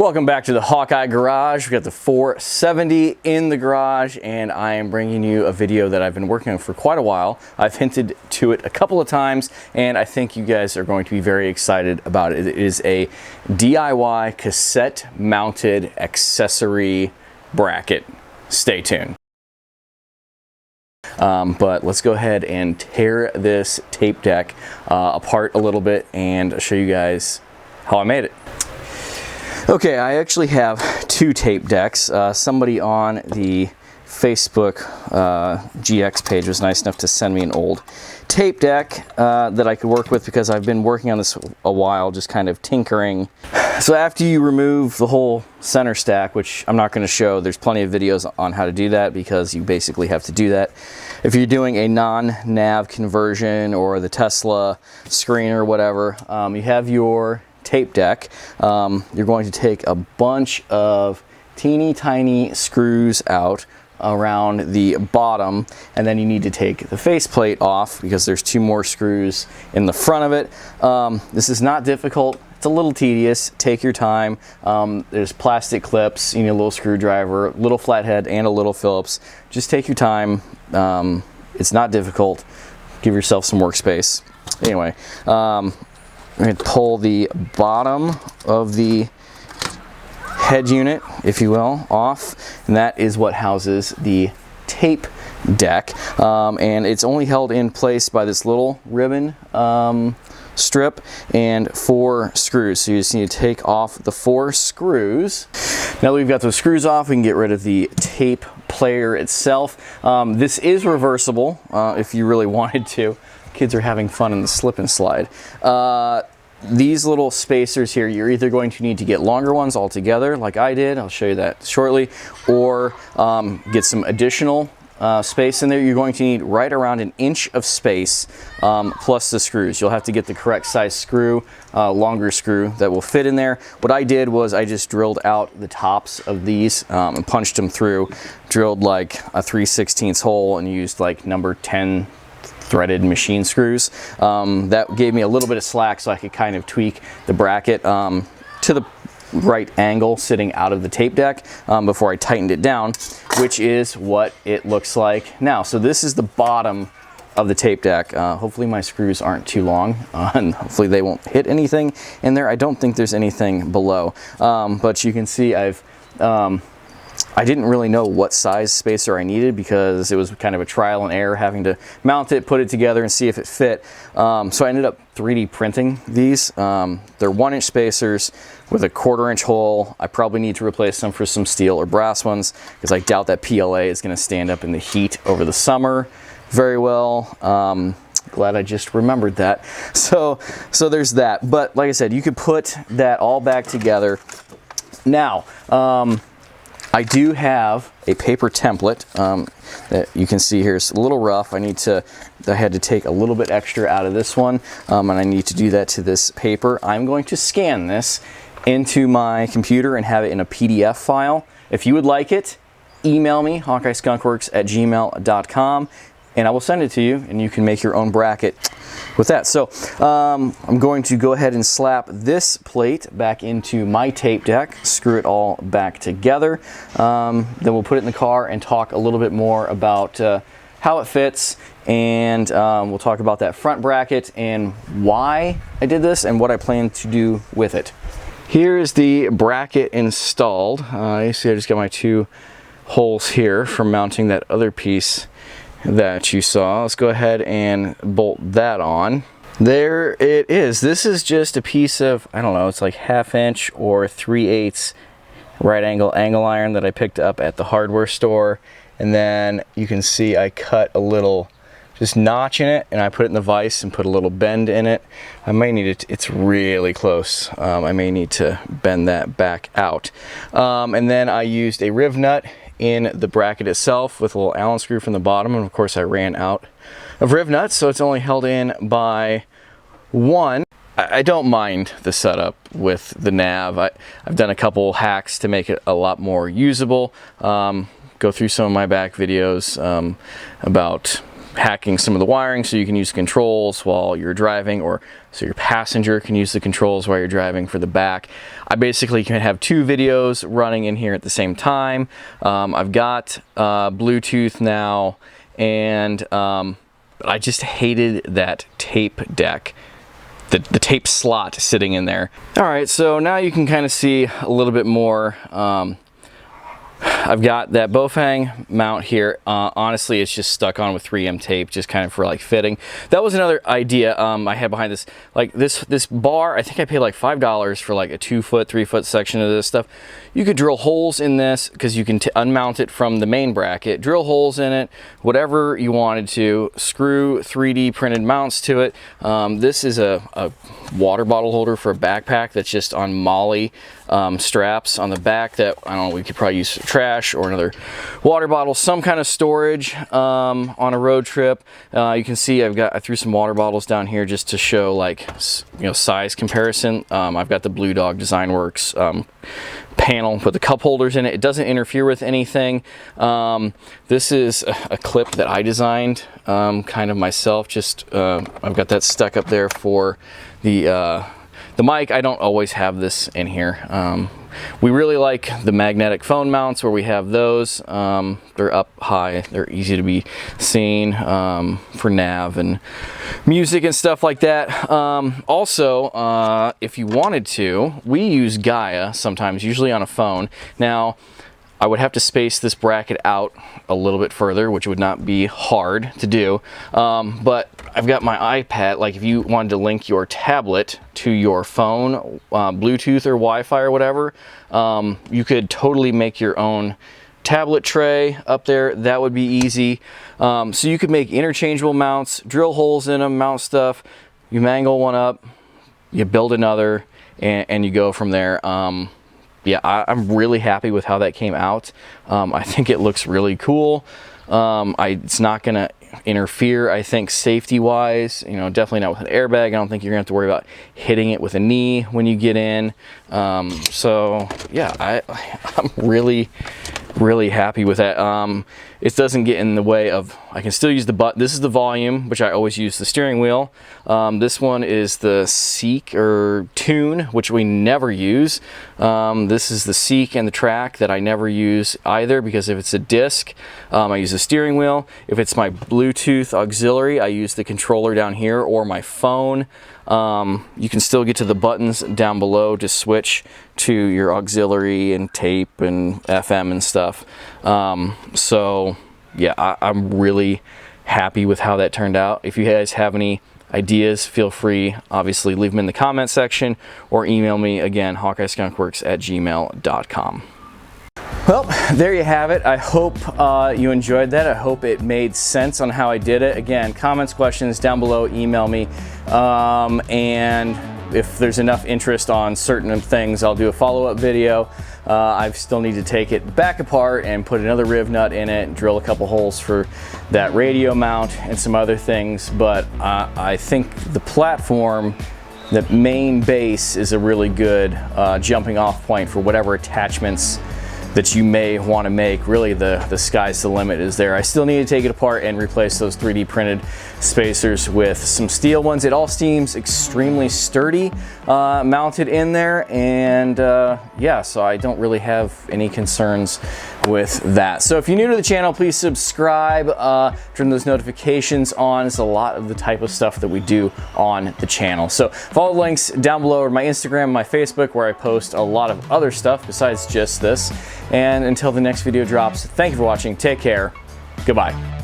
Welcome back to the Hawkeye Garage. We got the 470 in the garage, and I am bringing you a video that I've been working on for quite a while. I've hinted to it a couple of times, and I think you guys are going to be very excited about it. It is a DIY cassette mounted accessory bracket. Stay tuned. But let's go ahead and tear this tape deck apart a little bit and show you guys how I made it. Okay, I actually have two tape decks. Somebody on the Facebook GX page was nice enough to send me an old tape deck that I could work with because I've been working on this a while, just kind of tinkering. So after you remove the whole center stack, which I'm not going to show, there's plenty of videos on how to do that because you basically have to do that. If you're doing a non-nav conversion or the Tesla screen or whatever, you have your tape deck. You're going to take a bunch of teeny tiny screws out around the bottom, and then you need to take the faceplate off because there's two more screws in the front of it. This is not difficult. It's a little tedious. Take your time. There's plastic clips. You need a little screwdriver, little flathead, and a little Phillips. Just take your time. It's not difficult. Give yourself some workspace. Anyway, I'm going to pull the bottom of the head unit, if you will, off, and that is what houses the tape deck. And it's only held in place by this little ribbon strip and 4 screws. So you just need to take off the 4 screws. Now that we've got those screws off, we can get rid of the tape player itself. This is reversible if you really wanted to. Kids are having fun in the slip and slide. These little spacers here, you're either going to need to get longer ones altogether, like I did, I'll show you that shortly, or get some additional space in there. You're going to need right around 1 inch of space plus the screws. You'll have to get the correct size screw, longer screw that will fit in there. What I did was I just drilled out the tops of these and punched them through, drilled like a 3/16 hole and used like number 10 threaded machine screws. That gave me a little bit of slack so I could kind of tweak the bracket to the right angle sitting out of the tape deck before I tightened it down, which is what it looks like now. So this is the bottom of the tape deck. Hopefully my screws aren't too long and hopefully they won't hit anything in there. I don't think there's anything below, but you can see I didn't really know what size spacer I needed because it was kind of a trial and error having to mount it, put it together, and see if it fit. So I ended up 3D printing these. They're 1-inch spacers with a 1/4 inch hole. I probably need to replace them for some steel or brass ones because I doubt that PLA is going to stand up in the heat over the summer very well. Glad I just remembered that. So there's that. But like I said, you could put that all back together. Now, I do have a paper template that you can see here. It's a little rough. I had to take a little bit extra out of this one, and I need to do that to this paper. I'm going to scan this into my computer and have it in a PDF file. If you would like it, email me, hawkeyeskunkworks@gmail.com, and I will send it to you, and you can make your own bracket with that. So I'm going to go ahead and slap this plate back into my tape deck, screw it all back together. Then we'll put it in the car and talk a little bit more about how it fits, and we'll talk about that front bracket and why I did this and what I plan to do with it. Here's the bracket installed. You see I just got my 2 holes here for mounting that other piece that you saw. Let's go ahead and bolt that on. There it is. This is just a piece of, I don't know, it's like 1/2 inch or 3/8 right angle iron that I picked up at the hardware store. And then you can see I cut a little just notch in it and I put it in the vise and put a little bend in it. I may need it, it's really close. I may need to bend that back out. And then I used a riv nut in the bracket itself with a little Allen screw from the bottom, and of course I ran out of riv nuts, so it's only held in by 1. I don't mind the setup with the nav. I've done a couple hacks to make it a lot more usable. Go through some of my back videos about hacking some of the wiring so you can use controls while you're driving, or so your passenger can use the controls while you're driving for the back. I basically can have 2 videos running in here at the same time. I've got Bluetooth now, and I just hated that tape deck, the tape slot sitting in there. All right, so now you can kind of see a little bit more. I've got that Bofang mount here. Honestly, it's just stuck on with 3M tape, just kind of for like fitting. That was another idea I had behind this. Like this bar, I think I paid like $5 for like a 2-foot, 3-foot section of this stuff. You could drill holes in this because you can unmount it from the main bracket, drill holes in it, whatever you wanted to, screw 3D printed mounts to it. This is a water bottle holder for a backpack that's just on Molly straps on the back that, I don't know, we could probably use trash or another water bottle, some kind of storage on a road trip. You can see I threw some water bottles down here just to show, like, you know, size comparison. I've got the Blue Dog Design Works panel with the cup holders in it. It doesn't interfere with anything. This is a clip that I designed kind of myself. Just I've got that stuck up there for the mic. I don't always have this in here. We really like the magnetic phone mounts where we have those. They're up high, they're easy to be seen for nav and music and stuff like that. Also, if you wanted to, we use Gaia sometimes, usually on a phone. Now, I would have to space this bracket out a little bit further, which would not be hard to do. But I've got my iPad. Like, if you wanted to link your tablet to your phone, Bluetooth or Wi-Fi or whatever, you could totally make your own tablet tray up there. That would be easy. So you could make interchangeable mounts, drill holes in them, mount stuff. You mangle one up, you build another, and you go from there. Yeah, I'm really happy with how that came out. I think it looks really cool. It's not gonna interfere, I think, safety-wise. You know, definitely not with an airbag. I don't think you're gonna have to worry about hitting it with a knee when you get in. So yeah, I'm really happy with that. It doesn't get in the way of, I can still use the button. This is the volume, which I always use the steering wheel. This one is the seek or tune, which we never use. This is the seek and the track that I never use either, because if it's a disc, I use the steering wheel. If it's my Bluetooth auxiliary, I use the controller down here or my phone. You can still get to the buttons down below to switch to your auxiliary and tape and FM and stuff. So yeah, I'm really happy with how that turned out. If you guys have any ideas, feel free, obviously, leave them in the comment section or email me again, hawkeyeskunkworks@gmail.com. Well, there you have it. I hope you enjoyed that. I hope it made sense on how I did it. Again, comments, questions down below, email me. And if there's enough interest on certain things, I'll do a follow-up video. I still need to take it back apart and put another riv nut in it and drill a couple holes for that radio mount and some other things. But I think the platform, the main base, is a really good jumping off point for whatever attachments that you may want to make. Really, the sky's the limit is there. I still need to take it apart and replace those 3D printed spacers with some steel ones. It all seems extremely sturdy mounted in there, and yeah, so I don't really have any concerns with that. So if you're new to the channel, please subscribe, turn those notifications on. It's a lot of the type of stuff that we do on the channel. So follow the links down below, or my Instagram, my Facebook, where I post a lot of other stuff besides just this. And until the next video drops, thank you for watching. Take care. Goodbye.